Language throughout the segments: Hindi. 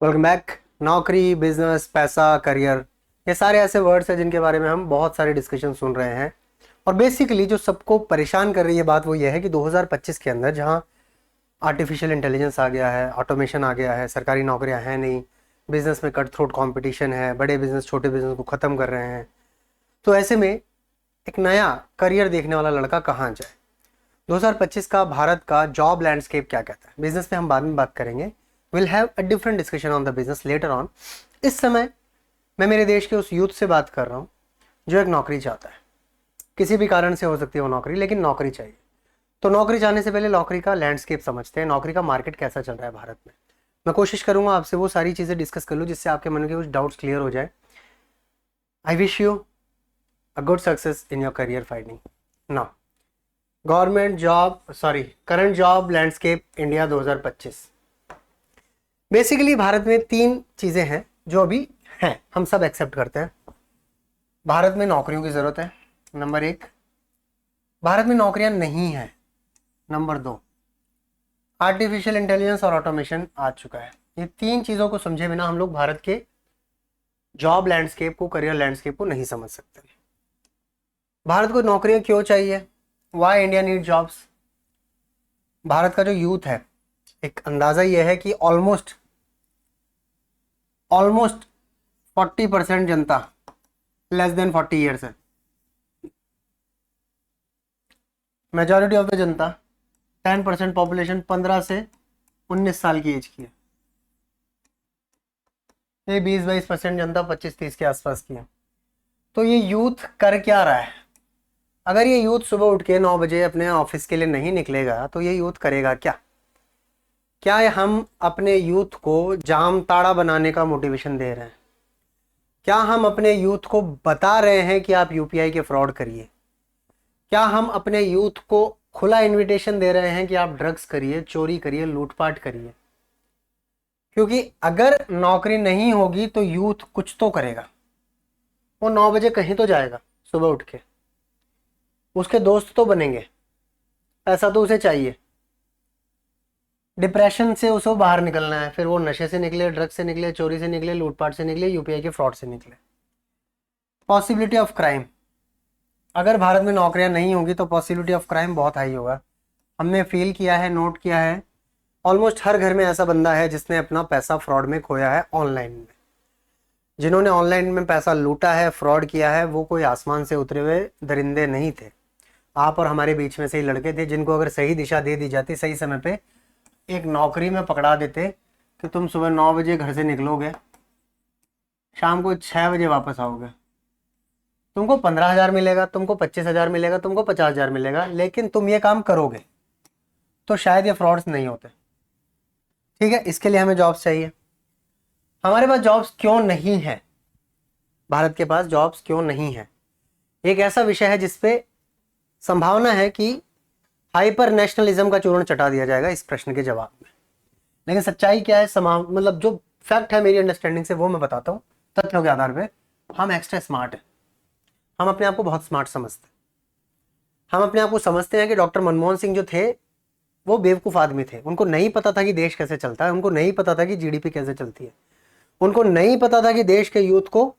Welcome back. नौकरी, बिजनेस, पैसा, करियर, ये सारे ऐसे वर्ड्स हैं जिनके बारे में हम बहुत सारे डिस्कशन सुन रहे हैं। और बेसिकली जो सबको परेशान कर रही है बात वो ये है कि 2025 के अंदर जहाँ आर्टिफिशियल इंटेलिजेंस आ गया है, ऑटोमेशन आ गया है, सरकारी नौकरियां हैं नहीं, बिजनेस में कट थ्रोट कॉम्पिटिशन है, बड़े बिजनेस छोटे बिजनेस को ख़त्म कर रहे हैं। तो ऐसे में एक नया करियर देखने वाला लड़का कहाँ जाए? 2025 का भारत का जॉब लैंडस्केप क्या कहता है? बिजनेस पे हम बाद में बात करेंगे। Will have a different discussion on the business later on. इस समय मैं मेरे देश के उस यूथ से बात कर रहा हूँ जो एक नौकरी चाहता है। किसी भी कारण से हो सकती है वो नौकरी, लेकिन नौकरी चाहिए। तो नौकरी चाहने से पहले नौकरी का लैंडस्केप समझते हैं, नौकरी का मार्केट कैसा चल रहा है भारत में। मैं कोशिश करूंगा आपसे वो सारी चीज़ें डिस्कस कर लूँ जिससे आपके मन के कुछ डाउट्स क्लियर हो जाए। I wish you a good success in your career finding. Now, government job current job landscape India 2025। Basically Bharat में तीन चीज़ें हैं जो अभी हैं, हम सब एक्सेप्ट करते हैं। भारत में नौकरियों की ज़रूरत है, नंबर एक। भारत में नौकरियां नहीं हैं, नंबर दो। आर्टिफिशियल इंटेलिजेंस और ऑटोमेशन आ चुका है। ये तीन चीज़ों को समझे बिना हम लोग भारत के जॉब लैंडस्केप को, करियर लैंडस्केप को नहीं समझ सकते। भारत को नौकरियां क्यों चाहिए? Why India need jobs? Bharat का जो यूथ है, एक अंदाज़ा यह है कि ऑलमोस्ट 40% जनता लेस देन 40 ईयर्स है। Majority of the Janata 10% population 15 से 19 साल की एज की है। ये 20-22% जनता 25-30 के आसपास की है। तो ये यूथ कर क्या रहा है? अगर ये यूथ सुबह उठ के 9 बजे अपने ऑफिस के लिए नहीं निकलेगा तो ये यूथ करेगा क्या? क्या हम अपने यूथ को जाम ताड़ा बनाने का मोटिवेशन दे रहे हैं? क्या हम अपने यूथ को बता रहे हैं कि आप यूपीआई के फ्रॉड करिए? क्या हम अपने यूथ को खुला इनविटेशन दे रहे हैं कि आप ड्रग्स करिए, चोरी करिए, लूटपाट करिए? क्योंकि अगर नौकरी नहीं होगी तो यूथ कुछ तो करेगा। वो 9 बजे कहीं तो जाएगा सुबह उठ के, उसके दोस्त तो बनेंगे, पैसा तो उसे चाहिए। डिप्रेशन से उसे बाहर निकलना है, फिर वो नशे से निकले, ड्रग्स से निकले, चोरी से निकले, लूटपाट से निकले, यूपीआई के फ्रॉड से निकले। पॉसिबिलिटी ऑफ क्राइम, अगर भारत में नौकरियां नहीं होंगी तो पॉसिबिलिटी ऑफ क्राइम बहुत हाई होगा। हमने फील किया है, नोट किया है, ऑलमोस्ट हर घर में ऐसा बंदा है जिसने अपना पैसा फ्रॉड में खोया है ऑनलाइन में। जिन्होंने ऑनलाइन में पैसा लूटा है, फ्रॉड किया है, वो कोई आसमान से उतरे हुए दरिंदे नहीं थे। आप और हमारे बीच में से ही लड़के थे जिनको अगर सही दिशा दे दी जाती, सही समय पे एक नौकरी में पकड़ा देते कि तुम सुबह 9 बजे घर से निकलोगे, शाम को 6 बजे वापस आओगे, तुमको 15,000 मिलेगा, तुमको 25,000 मिलेगा, तुमको 50,000 मिलेगा, लेकिन तुम ये काम करोगे, तो शायद ये फ्रॉड्स नहीं होते। ठीक है, इसके लिए हमें जॉब्स चाहिए। हमारे पास जॉब्स क्यों नहीं है? भारत के पास जॉब्स क्यों नहीं है? एक ऐसा विषय है जिसपे संभावना है कि हाइपर नेशनलिज्म का चूर्ण चटा दिया जाएगा इस प्रश्न के जवाब में। लेकिन सच्चाई क्या है, मतलब जो फैक्ट है मेरी अंडरस्टैंडिंग से, वो मैं बताता हूँ तथ्यों के आधार पे। हम एक्स्ट्रा स्मार्ट हैं, हम अपने आप को बहुत स्मार्ट समझते हैं। हम अपने आप को समझते हैं कि डॉक्टर मनमोहन सिंह जो थे वो बेवकूफ़ आदमी थे। उनको नहीं पता था कि देश कैसे चलता है, उनको नहीं पता था कि जीडीपी कैसे चलती है, उनको नहीं पता था कि देश के यूथ को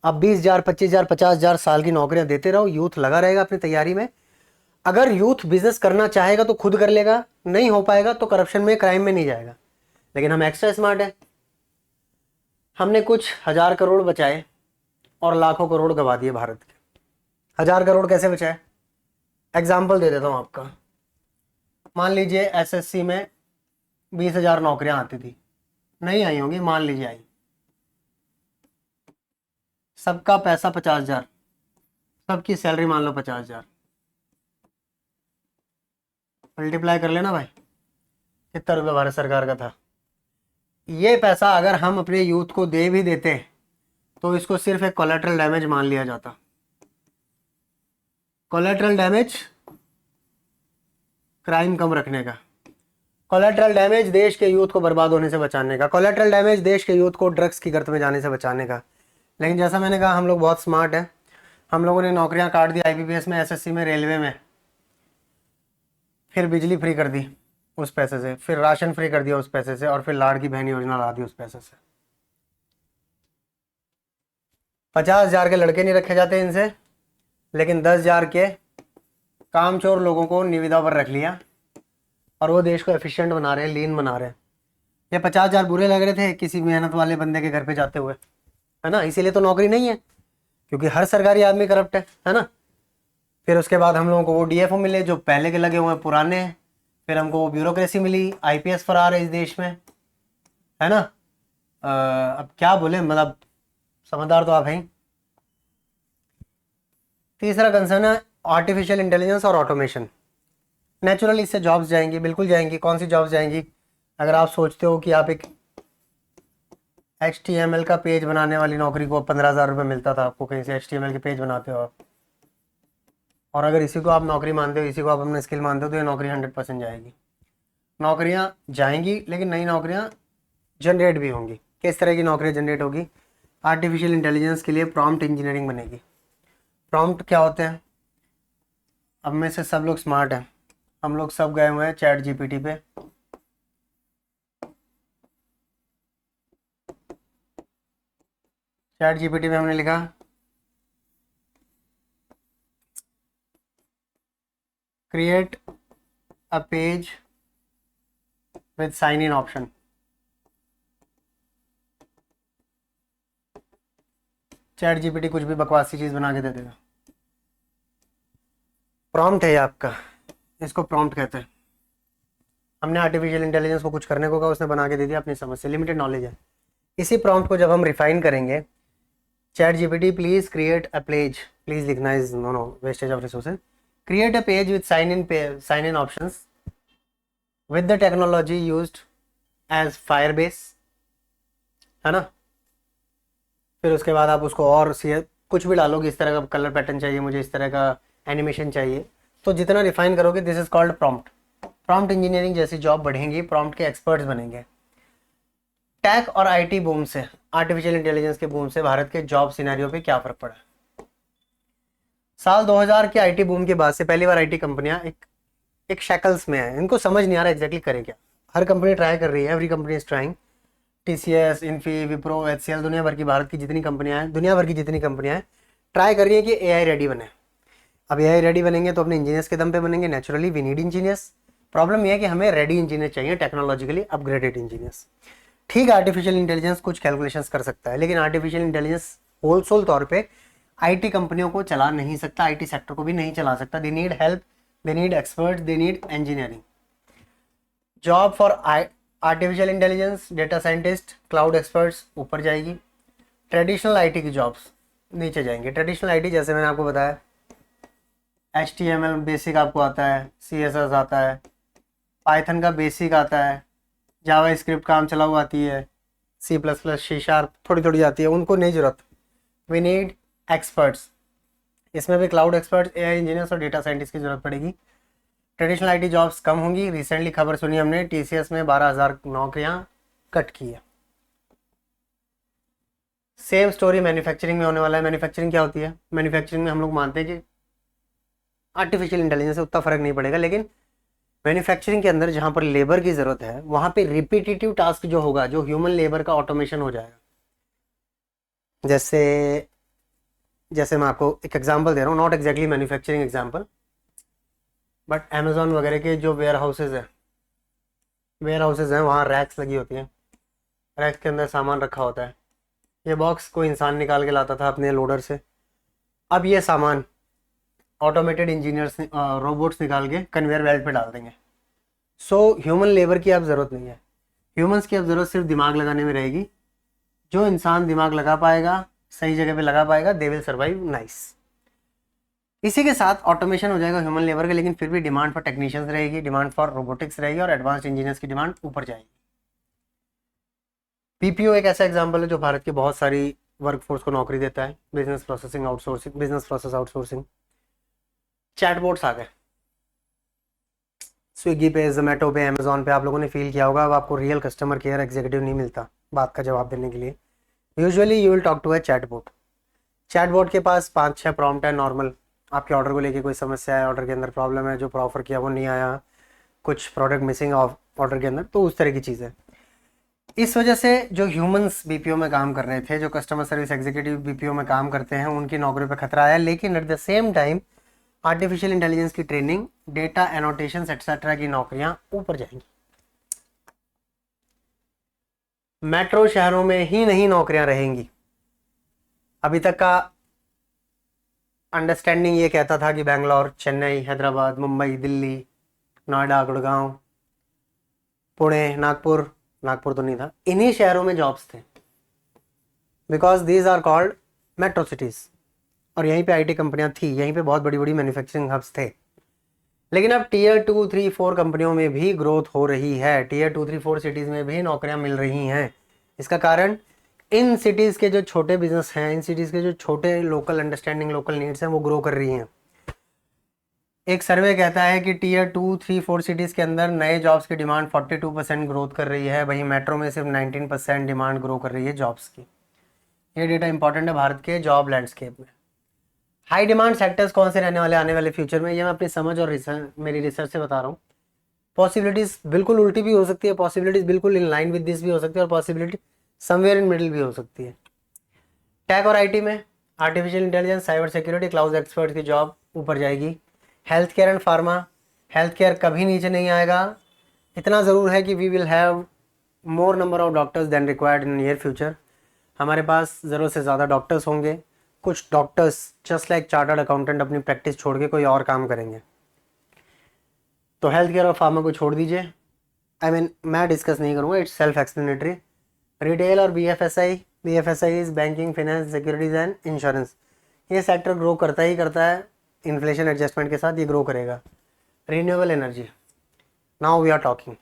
आप 20,000, 25,000, 50,000 साल की नौकरियां देते रहो, यूथ लगा रहेगा अपनी तैयारी में। अगर यूथ बिजनेस करना चाहेगा तो खुद कर लेगा, नहीं हो पाएगा तो करप्शन में, क्राइम में नहीं जाएगा। लेकिन हम एक्स्ट्रा स्मार्ट है, हमने कुछ हजार करोड़ बचाए और लाखों करोड़ गवा दिए भारत के। हजार करोड़ कैसे बचाए? एग्जाम्पल दे देता हूं आपका। मान लीजिए एसएससी में 20,000 नौकरियां आती थी, नहीं आई होंगी, मान लीजिए आई, सबका पैसा 50,000, सबकी सैलरी मान लो 50,000, मल्टीप्लाई कर लेना भाई, कितना रुपया भारत सरकार का था। ये पैसा अगर हम अपने यूथ को दे भी देते तो इसको सिर्फ एक कोलेटरल डैमेज मान लिया जाता। कोलेटरल डैमेज क्राइम कम रखने का, कोलेटरल डैमेज देश के यूथ को बर्बाद होने से बचाने का, कोलेटरल डैमेज देश के यूथ को ड्रग्स की गर्त में जाने से बचाने का। लेकिन जैसा मैंने कहा, हम लोग बहुत स्मार्ट हैं, हम लोगों ने नौकरियां काट दी आईबीपीएस में, एसएससी में, रेलवे में, फिर बिजली फ्री कर दी, उस पैसे से, फिर राशन फ्री कर दिया उस पैसे से, और फिर लाड़ की बहन योजना ला दी उस पैसे से। 50,000 के लड़के नहीं रखे जाते इनसे, लेकिन 10,000 के कामचोर लोगों को निविदा पर रख लिया और वो देश को एफिशिएंट बना रहे हैं, लीन बना रहे हैं। ये 50,000 बुरे लग रहे थे किसी मेहनत वाले बंदे के घर पे जाते हुए, है ना, इसीलिए तो नौकरी नहीं है, क्योंकि हर सरकारी आदमी करप्ट है ना। फिर उसके बाद हम लोगों को वो डीएफओ मिले जो पहले के लगे हुए हैं, पुराने हैं। फिर हमको वो ब्यूरोक्रेसी मिली, आईपीएस फरार है इस देश में, है ना। अब क्या बोले, मतलब समझदार तो आप हैं। तीसरा कंसर्न है आर्टिफिशियल इंटेलिजेंस और ऑटोमेशन। नेचुरली इससे जॉब्स जाएंगी, बिल्कुल जाएंगी। कौन सी जॉब्स जाएंगी? अगर आप सोचते हो कि आप एक HTML का पेज बनाने वाली नौकरी को 15,000 रुपये मिलता था आपको, कहीं से HTML के पेज बनाते हो आप, और अगर इसी को आप नौकरी मानते हो, इसी को आप अपना स्किल मानते हो, तो ये नौकरी 100% जाएगी। नौकरियां जाएंगी, लेकिन नई नौकरियां जनरेट भी होंगी। किस तरह की नौकरियां जनरेट होगी? आर्टिफिशियल इंटेलिजेंस के लिए प्रॉम्प्ट इंजीनियरिंग बनेगी। प्रॉम्प्ट क्या होते हैं? अब में से सब लोग स्मार्ट हैं, हम लोग सब गए हुए हैं चैट जीपीटी पे। चैट जीपीटी में हमने लिखा create a page with sign in option. ChatGPT कुछ भी बकवासी चीज बना के दे देगा। प्रॉम्प्ट है ये आपका, इसको प्रॉम्प्ट कहते हैं। हमने आर्टिफिशियल इंटेलिजेंस को कुछ करने को कहा, उसने बना के दे दिया अपनी समझ से, लिमिटेड नॉलेज है। इसी प्रॉम्प्ट को जब हम रिफाइन करेंगे, chat GPT please create a page, please लिखना is no wastage of resources, create a page with sign in options with the technology used as Firebase, है ना। फिर उसके बाद आप उसको और कुछ भी डालोगे, इस तरह का कलर पैटर्न चाहिए मुझे, इस तरह का एनिमेशन चाहिए, तो जितना रिफाइन करोगे, this is called prompt. Prompt engineering जैसी जॉब बढ़ेंगी, प्रॉम्प्ट के एक्सपर्ट्स बनेंगे। टेक और आईटी बूम से, आर्टिफिशियल इंटेलिजेंस के बूम से भारत के जॉब सिनेरियो पे क्या फर्क पड़ा? साल 2000 के आईटी बूम के बाद से पहली बार आईटी कंपनियां एक शैकल्स में है। इनको समझ नहीं आ रहा एग्जैक्टली करें क्या। हर कंपनी ट्राई कर रही है, every company is trying. TCS, Infy, Wipro, HCL, दुनिया भर की, भारत की जितनी कंपनियां हैं, दुनिया भर की जितनी कंपनियां हैं, ट्राई कर रही है कि एआई रेडी बने। अब एआई रेडी बनेंगे तो अपने इंजीनियर्स के दम पे बनेंगे, naturally we need engineers. Problem यह है कि हमें रेडी इंजीनियर चाहिए, टेक्नोलॉजिकली अपग्रेडेड इंजीनियर्स। ठीक है, आर्टिफिशियल इंटेलिजेंस कुछ कैलकुलेशंस कर सकता है, लेकिन आर्टिफिशियल इंटेलिजेंस होलसोल तौर पे आईटी कंपनियों को चला नहीं सकता, आईटी सेक्टर को भी नहीं चला सकता। They need help, they need experts, they need engineering. Job for artificial intelligence, data scientist, cloud experts ऊपर जाएगी। ट्रेडिशनल आईटी की जॉब्स नीचे जाएंगे। ट्रेडिशनल आईटी जैसे मैंने आपको बताया, HTML बेसिक आपको आता है, CSS आता है, पाइथन का बेसिक आता है, जावा स्क्रिप्ट काम चलाऊ आती है, C++, C# थोड़ी थोड़ी आती है, उनको नहीं जरूरत। We need experts. इसमें भी क्लाउड एक्सपर्ट्स, एआई इंजीनियर्स और डेटा साइंटिस्ट की जरूरत पड़ेगी। ट्रेडिशनल आईटी जॉब्स कम होंगी। रिसेंटली खबर सुनी हमने, TCS में 12,000 नौकरियां कट की है। सेम स्टोरी मैन्युफैक्चरिंग में होने वाला है। मैन्युफैक्चरिंग क्या होती है? मैन्युफैक्चरिंग में हम लोग मानते हैं कि आर्टिफिशियल इंटेलिजेंस से उतना फर्क नहीं पड़ेगा, लेकिन मैन्युफैक्चरिंग के अंदर जहां पर लेबर की जरूरत है, वहां पे रिपीटेटिव टास्क जो होगा, जो ह्यूमन लेबर का ऑटोमेशन हो जाएगा। जैसे मैं आपको एक एग्जांपल दे रहा हूँ, not exactly manufacturing example, but Amazon वगैरह के जो वेयर हाउसेज हैं, वहाँ रैक्स लगी होती हैं, रैक्स के अंदर सामान रखा होता है। ये बॉक्स कोई इंसान निकाल के लाता था अपने लोडर से, अब ये सामान ऑटोमेटेड इंजीनियर्स, रोबोट्स निकाल के कन्वेयर बेल्ट पे डाल देंगे। सो ह्यूमन लेबर की अब ज़रूरत नहीं है। ह्यूमंस की अब ज़रूरत सिर्फ दिमाग लगाने में रहेगी। जो इंसान दिमाग लगा पाएगा, सही जगह पे लगा पाएगा, दे विल सर्वाइव नाइस। इसी के साथ ऑटोमेशन हो जाएगा ह्यूमन लेबर का, लेकिन फिर भी डिमांड फॉर टेक्नीशियंस रहेगी, डिमांड फॉर रोबोटिक्स रहेगी, और एडवांस्ड इंजीनियर्स की डिमांड ऊपर जाएगी। पीपीओ एक ऐसा एग्जाम्पल है जो भारत की बहुत सारी वर्कफोर्स को नौकरी देता है। Business process outsourcing. चैटबॉट्स आ गए स्विगी पे, जोमेटो पे, अमेजोन पे। आप लोगों ने फील किया होगा, अब आपको रियल कस्टमर केयर एग्जीक्यूटिव नहीं मिलता बात का जवाब देने के लिए। Usually you will talk to a chatbot. Chatbot के पास 5-6 प्रॉम्प्ट है नॉर्मल। आपके ऑर्डर को लेके कोई समस्या है, ऑर्डर के अंदर प्रॉब्लम है, जो ऑफर किया वो नहीं आया, कुछ प्रोडक्ट मिसिंग ऑर्डर के अंदर, तो उस तरह की चीज़ है। इस वजह से जो ह्यूमंस बीपीओ में काम कर रहे थे, जो कस्टमर सर्विस एग्जीक्यूटिव बीपीओ में काम करते हैं, उनकी नौकरियों पर खतरा आया। लेकिन at the same time artificial intelligence की ट्रेनिंग, डेटा एनोटेशन एक्सेट्रा की नौकरियां ऊपर जाएंगी। मेट्रो शहरों में ही नहीं नौकरियां रहेंगी। अभी तक का अंडरस्टैंडिंग ये कहता था कि बेंगलोर, चेन्नई, हैदराबाद, मुंबई, दिल्ली, नोएडा, गुड़गांव, पुणे, नागपुर तो नहीं था, इन्हीं शहरों में जॉब्स थे, because these are called metro cities, और यहीं पे आईटी कंपनियां थी, यहीं पे बहुत बड़ी बड़ी मैन्युफैक्चरिंग हब्स थे। लेकिन अब टीयर 2, 3, 4 कंपनियों में भी ग्रोथ हो रही है, टीयर 2, 3, 4 सिटीज़ में भी नौकरियां मिल रही हैं। इसका कारण इन सिटीज़ के जो छोटे बिजनेस हैं, इन सिटीज़ के जो छोटे लोकल अंडरस्टैंडिंग, लोकल नीड्स हैं, वो ग्रो कर रही हैं। एक सर्वे कहता है कि टीयर 2, 3, 4 सिटीज़ के अंदर नए जॉब्स की डिमांड 42% ग्रोथ कर रही है, वहीं मेट्रो में सिर्फ 19% डिमांड ग्रो कर रही है जॉब्स की। ये डेटा इंपॉर्टेंट है भारत के जॉब लैंडस्केप में। हाई डिमांड सेक्टर्स कौन से रहने वाले आने वाले फ्यूचर में, ये मैं अपनी समझ और मेरी रिसर्च से बता रहा हूँ। पॉसिबिलिटीज़ बिल्कुल उल्टी भी हो सकती है, पॉसिबिलिटीज़ बिल्कुल इन लाइन विद दिस भी हो सकती है, और पॉसिबिलिटी समवेयर इन मिडिल भी हो सकती है। टेक और आईटी में artificial intelligence, cyber security, cloud expert की जॉब ऊपर जाएगी। Health care and pharma, health care कभी नीचे नहीं आएगा। इतना ज़रूर है कि we will have more number of doctors than required in near future. हमारे पास ज़रूरत से ज़्यादा डॉक्टर्स होंगे। कुछ doctors just like chartered accountant अपनी प्रैक्टिस छोड़ के कोई और काम करेंगे। तो हेल्थ केयर और फार्मा को छोड़ दीजिए, मैं डिस्कस नहीं करूँगा, इट्स सेल्फ एक्सप्लेनेटरी। रिटेल और BFSI is banking, finance, securities and insurance, ये सेक्टर ग्रो करता ही करता है, इन्फ्लेशन एडजस्टमेंट के साथ ये ग्रो करेगा। Renewable energy, now we are talking.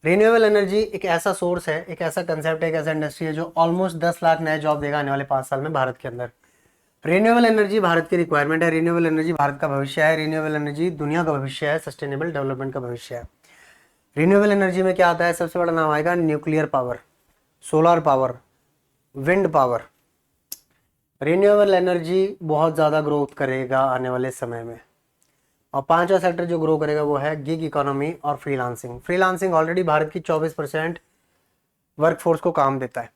Renewable energy एक ऐसा सोर्स है, एक ऐसा कंसेप्ट है, एक ऐसा इंडस्ट्री है जो ऑलमोस्ट 10 लाख नए जॉब देगा आने वाले 5 साल में भारत के अंदर। रिन्यूएबल एनर्जी भारत की रिक्वायरमेंट है, रिन्यूएबल एनर्जी भारत का भविष्य है, रिन्यूएबल एनर्जी दुनिया का भविष्य है, सस्टेनेबल डेवलपमेंट का भविष्य है। रिन्यूएबल एनर्जी में क्या आता है, सबसे बड़ा नाम आएगा nuclear power, solar power, wind power. Renewable energy बहुत ज़्यादा ग्रोथ करेगा आने वाले समय में। और पांचवा सेक्टर जो ग्रो करेगा वो है गिग इकोनॉमी और फ्रीलांसिंग। फ्रीलांसिंग ऑलरेडी भारत की 24% वर्कफोर्स को काम देता है।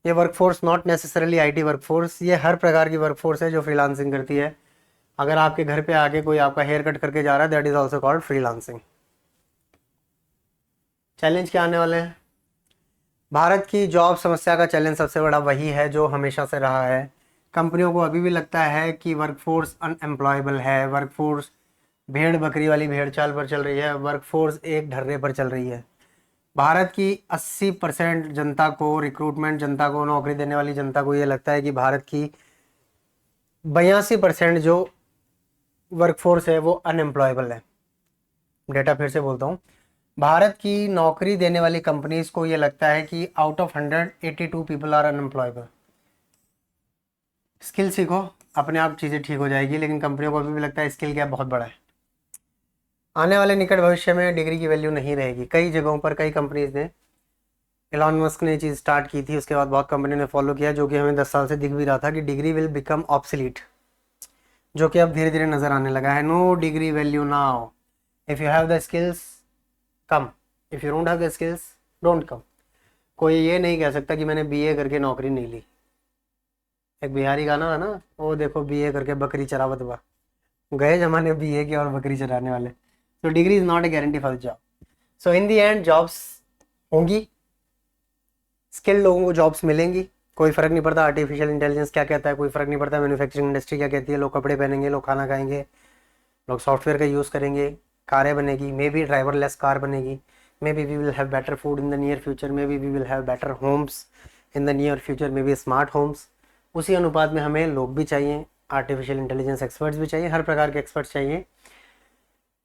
ये workforce not necessarily IT workforce, ये हर प्रकार की वर्कफोर्स है जो फ्रीलांसिंग करती है। अगर आपके घर पे आके कोई आपका हेयर कट करके जा रहा है, that is also called freelancing. Challenge क्या आने वाले हैं, भारत की जॉब समस्या का चैलेंज सबसे बड़ा वही है जो हमेशा से रहा है। कंपनियों को अभी भी लगता है कि वर्कफोर्स अनएम्प्लॉयबल है, वर्कफोर्स भेड़ बकरी वाली भेड़ चाल पर चल रही है, वर्कफोर्स एक ढर्रे पर चल रही है। भारत की 80% जनता को, रिक्रूटमेंट जनता को, नौकरी देने वाली जनता को ये लगता है कि भारत की 82% जो वर्कफोर्स है वो अनएम्प्लॉयबल है। डेटा फिर से बोलता हूँ, भारत की नौकरी देने वाली कंपनीज को ये लगता है कि out of 100 82 people are unemployable. Skill सीखो, अपने आप चीज़ें ठीक हो जाएगी, लेकिन कंपनियों को अभी भी लगता है स्किल गैप बहुत बड़ा है। आने वाले निकट भविष्य में डिग्री की वैल्यू नहीं रहेगी। कई जगहों पर कई कंपनीज ने, एलॉन मस्क ने चीज़ स्टार्ट की थी, उसके बाद बहुत कंपनी ने फॉलो किया, जो कि हमें 10 साल से दिख भी रहा था कि डिग्री विल बिकम ऑब्सलीट, जो कि अब धीरे धीरे नज़र आने लगा है। No degree value now, if you have the skills come, if you don't have the skills don't come. कोई ये नहीं कह सकता कि मैंने बीए करके नौकरी नहीं ली। एक बिहारी गाना है ना, वो देखो बीए करके बकरी चरावत बा, गए जमाने बीए के और बकरी चराने वाले। तो degree is not a guarantee for the job. So in the and jobs होंगी, स्किल्ड लोगों को जॉब्स मिलेंगी, कोई फर्क नहीं पड़ता आर्टिफिशियल इंटेलिजेंस क्या कहता है, कोई फर्क नहीं पड़ता मैन्युफैक्चरिंग इंडस्ट्री क्या कहती है। लोग कपड़े पहनेंगे, लोग खाना खाएंगे, लोग सॉफ्टवेयर का यूज़ करेंगे, कारें बनेगी, मे बी ड्राइवरलेस कार बनेगी, maybe we will have better food in the near future, maybe we will have better homes in the near future, maybe smart homes. उसी अनुपात में हमें लोग भी चाहिए, आर्टिफिशियल इंटेलिजेंस एक्सपर्ट्स भी चाहिए, हर प्रकार के एक्सपर्ट्स चाहिए।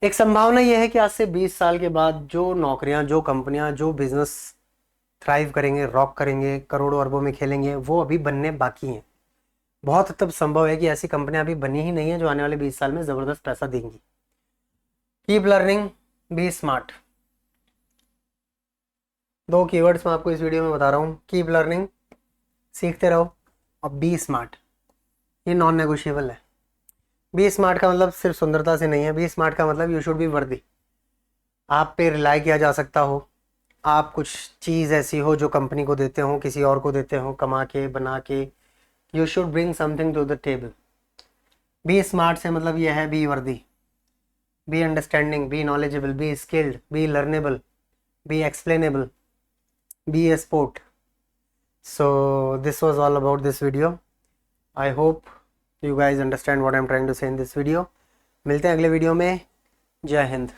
एक संभावना यह है कि आज से 20 साल के बाद जो नौकरियां, जो कंपनियां, जो बिजनेस थ्राइव करेंगे, रॉक करेंगे, करोड़ों अरबों में खेलेंगे, वो अभी बनने बाकी हैं। बहुत हद तक संभव है कि ऐसी कंपनियां अभी बनी ही नहीं है जो आने वाले 20 साल में ज़बरदस्त पैसा देंगी। कीप लर्निंग, बी स्मार्ट, दो कीवर्ड्स मैं आपको इस वीडियो में बता रहा हूँ। कीप लर्निंग, सीखते रहो, और बी स्मार्ट, ये नॉन नेगोशिएबल है। बी स्मार्ट का मतलब सिर्फ सुंदरता से नहीं है, बी स्मार्ट का मतलब यू शुड बी वर्दी। आप पे रिलाई किया जा सकता हो, आप कुछ चीज़ ऐसी हो जो कंपनी को देते हो, किसी और को देते हो, कमा के बना के। You should bring something to the table. Be smart से मतलब यह है be worthy, be understanding, be knowledgeable, be skilled, be learnable, be explainable, be a sport. So this was all about this video. I hope you guys understand what I'm trying to say in this video. मिलते हैं अगले वीडियो में। जय हिंद।